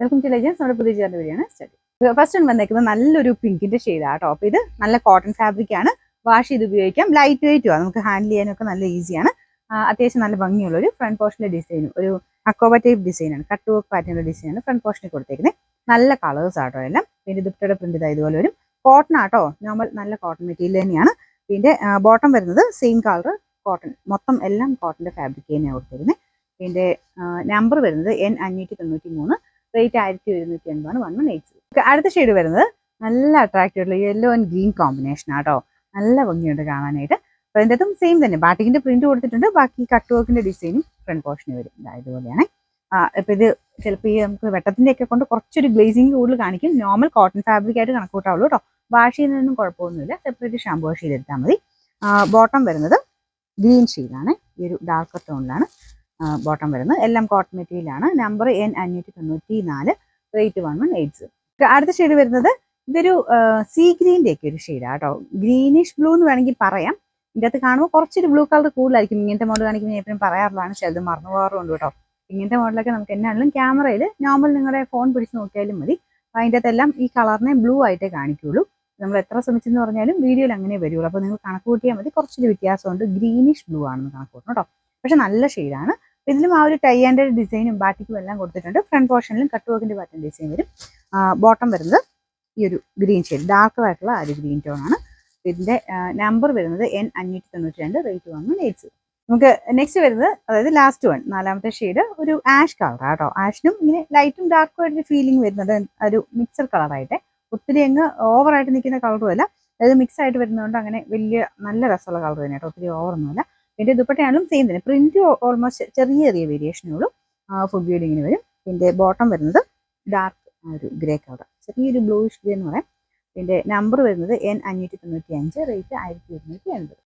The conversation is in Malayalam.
Welcome to legends. നമ്മുടെ പുതിയ ചേർന്ന വീഡിയോയാണ് സ്റ്റഡി. ഫസ്റ്റ് ഒന്ന് വന്നേക്കുന്നത് നല്ലൊരു പിങ്കിന്റെ ഷെയ്ഡാണ് കേട്ടോ. അപ്പോൾ ഇത് നല്ല കോട്ടൺ ഫാബ്രിക് ആണ്. വാഷ് ചെയ്ത് ഉപയോഗിക്കാം. ലൈറ്റ് വെയിറ്റും ആണ്, നമുക്ക് ഹാൻഡിൽ ചെയ്യാനൊക്കെ നല്ല ഈസിയാണ്. അത്യാവശ്യം നല്ല ഭംഗിയുള്ളൊരു ഫ്രണ്ട് പോർഷനിലെ ഡിസൈനും ഒരു അക്കോബ ടൈപ്പ് ഡിസൈനാണ്, കട്ട് വർക്ക് പാറ്റേണിന്റെ ഡിസൈനാണ് ഫ്രണ്ട് പോർഷനിൽ കൊടുത്തേക്കുന്നത്. നല്ല കളേഴ്സ് ആട്ടോ എല്ലാം. പിന്നെ ദുപ്പട്ടയുടെ പ്രിന്റ് ഇതാ ഇതുപോലെ വരും. കോട്ടൺ ആട്ടോ, നോർമൽ നല്ല കോട്ടൺ മെറ്റീരിയൽ തന്നെയാണ്. പിന്നെ ബോട്ടം വരുന്നത് സെയിം കളർ കോട്ടൺ, മൊത്തം എല്ലാം കോട്ടന്റെ ഫാബ്രിക് തന്നെയാണ് കൊടുത്തിരുന്നത്. പിന്നെ നമ്പർ വരുന്നത് N593, റേറ്റ് 1180 1180. അടുത്ത ഷെയ്ഡ് വരുന്നത് നല്ല അട്രാക്റ്റീവ് ആയിട്ടുള്ള യെല്ലോ ആൻഡ് ഗ്രീൻ കോമ്പിനേഷൻ ആട്ടോ. നല്ല ഭംഗിയുണ്ട് കാണാനായിട്ട്. അപ്പോൾ അതിൻ്റെ അതും സെയിം തന്നെ, ബാറ്റിക്കിന്റെ പ്രിന്റ് കൊടുത്തിട്ടുണ്ട്. ബാക്കി കട്ട് വർക്കിന്റെ ഡിസൈനും ഫ്രണ്ട് പോർഷന് വരും. ഇതുപോലെയാണ്. ഇപ്പം ഇത് ചിലപ്പോൾ ഈ നമുക്ക് വെട്ടത്തിന്റെ ഒക്കെ കൊണ്ട് കുറച്ചൊരു ഗ്ലേസിങ് കൂടുതൽ കാണിക്കും. നോർമൽ കോട്ടൺ ഫാബ്രിക് ആയിട്ട് കണക്കൂട്ടാവുള്ളൂ കേട്ടോ. വാഷ് ചെയ്യുന്നതൊന്നും കുഴപ്പമൊന്നുമില്ല. സെപ്പറേറ്റ് ഷാമ്പു വാഷ് ചെയ്തെടുത്താൽ മതി. ബോട്ടം വരുന്നത് ഗ്രീൻ ഷെയ്ഡാണ്, ഈ ഒരു ഡാർക്ക് ടോണിലാണ് ബോട്ടം വരുന്നത്. എല്ലാം കോട്ടൺ മെറ്റീരിയലാണ്. Number N594, rate 1180. അടുത്ത ഷെയ്ഡ് വരുന്നത് ഇതൊരു സീ ഗ്രീൻ്റെ ഒക്കെ ഒരു ഷെയ്ഡാണ് കേട്ടോ. ഗ്രീനിഷ് ബ്ലൂ എന്ന് വേണമെങ്കിൽ പറയാം. ഇതിൻ്റെ അകത്ത് കാണുമ്പോൾ കുറച്ചൊരു ബ്ലൂ കളർ കൂടുതലായിരിക്കും. ഇങ്ങനത്തെ മോഡൽ കാണിക്കുമ്പോൾ ഞാൻ എപ്പോഴും പറയാറുള്ളതാണ്, ചിലത് മറന്നു പോകാറുണ്ട് കേട്ടോ. ഇങ്ങനത്തെ മോഡലൊക്കെ നമുക്ക് എന്നാണെങ്കിലും ക്യാമറയിൽ നോർമൽ നിങ്ങളുടെ ഫോൺ പിടിച്ച് നോക്കിയാലും മതി. അതിൻ്റെ അകത്തെല്ലാം ഈ കളറിനെ ബ്ലൂ ആയിട്ടേ കാണിക്കുള്ളൂ. നമ്മൾ എത്ര ശ്രമിച്ചെന്ന് പറഞ്ഞാലും വീഡിയോയിൽ അങ്ങനെ വരുള്ളൂ. അപ്പോൾ നിങ്ങൾ കണക്ക് കൂട്ടിയാൽ മതി. കുറച്ചൊരു വ്യത്യാസമുണ്ട്. ഗ്രീനിഷ് ബ്ലൂ ആണെന്ന് കണക്ക് കൂട്ടണം കേട്ടോ. പക്ഷെ നല്ല ഷെയ്ഡാണ്. ഇതിലും ആ ഒരു ടൈ ആൻഡ് ഡിസൈനും ബാറ്റിക്കും എല്ലാം കൊടുത്തിട്ടുണ്ട്. ഫ്രണ്ട് പോർഷനിലും കട്ട് വർക്കിന്റെ പാറ്റേൺ ഡിസൈൻ വരും. ബോട്ടം വരുന്നത് ഈ ഒരു ഗ്രീൻ ഷെയ്ഡ്, ഡാർക്ക് ആയിട്ടുള്ള ആ ഒരു ഗ്രീൻ ടോൺ ആണ്. ഇതിന്റെ നമ്പർ വരുന്നത് N592, റേറ്റ് 1180. നമുക്ക് നെക്സ്റ്റ് വരുന്നത്, അതായത് ലാസ്റ്റ് വൺ, നാലാമത്തെ ഷെയ്ഡ് ഒരു ആഷ് കളർ ആട്ടോ. ആഷിനും ഇങ്ങനെ ലൈറ്റും ഡാർക്കും ആയിട്ട് ഫീലിംഗ് വരുന്നത് ഒരു മിക്സഡ് കളറായിട്ട്. ഒത്തിരി അങ്ങ് ഓവറായിട്ട് നിൽക്കുന്ന കളറും അല്ല, അതായത് മിക്സ് ആയിട്ട് വരുന്നതുകൊണ്ട് അങ്ങനെ വലിയ നല്ല രസമുള്ള കളർ തന്നെ കേട്ടോ. ഒത്തിരി ഓവറൊന്നുമല്ല. ഇതിന്റെ ദുപ്പട്ടയാണെങ്കിലും സെയിം തന്നെ, പ്രിന്റ് ഓൾമോസ്റ്റ് ചെറിയ വേരിയേഷനേ ഉള്ളൂ. ഫുൾ വീഡിങ്ങിന് വരും. ഇതിന്റെ ബോട്ടം വരുന്നത് ഡാർക്ക് ഒരു ഗ്രേ കളർ, ചെറിയൊരു ബ്ലൂയിഷ് ഗ്രേ എന്ന് പറയാം. ഇതിന്റെ നമ്പർ വരുന്നത് N595, റേറ്റ് 1180.